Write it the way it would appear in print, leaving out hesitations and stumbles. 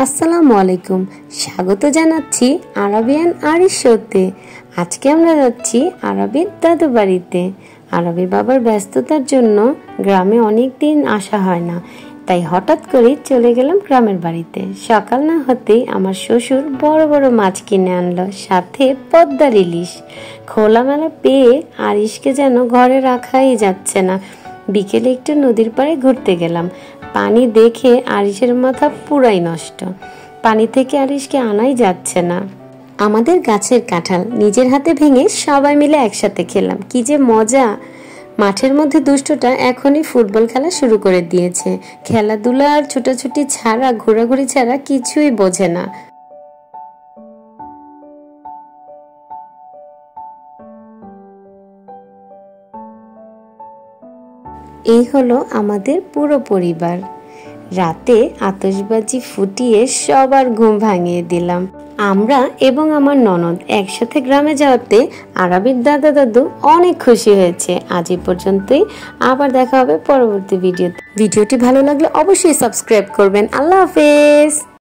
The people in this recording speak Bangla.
আসসালামু আলাইকুম। স্বাগত জানাচ্ছি আরাবিয়ান আরিশ শোতে। আজকে আমরা যাচ্ছি আরবির দাদু বাড়িতে। আরবি বাবার ব্যস্ততার জন্য গ্রামে অনেক দিন আসা হয় না, তাই হঠাৎ করে চলে গেলাম গ্রামের বাড়িতে। সকাল না হতেই আমার শ্বশুর বড় বড় মাছ কিনে আনলো, সাথে পদ্মার ইলিশ। খোলামেলা পেয়ে আরিশকে যেন ঘরে রাখাই যাচ্ছে না। বিকেলে একটু নদীর পাড়ে ঘুরতে গেলাম। পানি দেখে আরিশের মাথা পুরাই নষ্ট। পানি থেকে আরিশকে আনাই যাচ্ছে না। আমাদের গাছের কাঁঠাল নিজের হাতে ভেঙে সবাই মিলে একসাথে খেলাম, কি যে মজা। মাঠের মধ্যে দুষ্টটা এখনই ফুটবল খেলা শুরু করে দিয়েছে। খেলাধুলা আর ছুটাছুটি ছাড়া, ঘোরাঘুরি ছাড়া কিছুই বোঝে না। এই হলো আমাদের পুরো পরিবার। রাতে আতশবাজি ফুটিয়ে সবার ঘুম ভাঙিয়ে দিলাম। আমরা এবং আমার ননদ একসাথে গ্রামে যাওয়াতে আরবির দাদা দাদু অনেক খুশি হয়েছে। আজ এই পর্যন্তই, আবার দেখা হবে পরবর্তী ভিডিওতে। ভিডিওটি ভালো লাগলে অবশ্যই সাবস্ক্রাইব করবেন। আল্লাহ হাফেজ।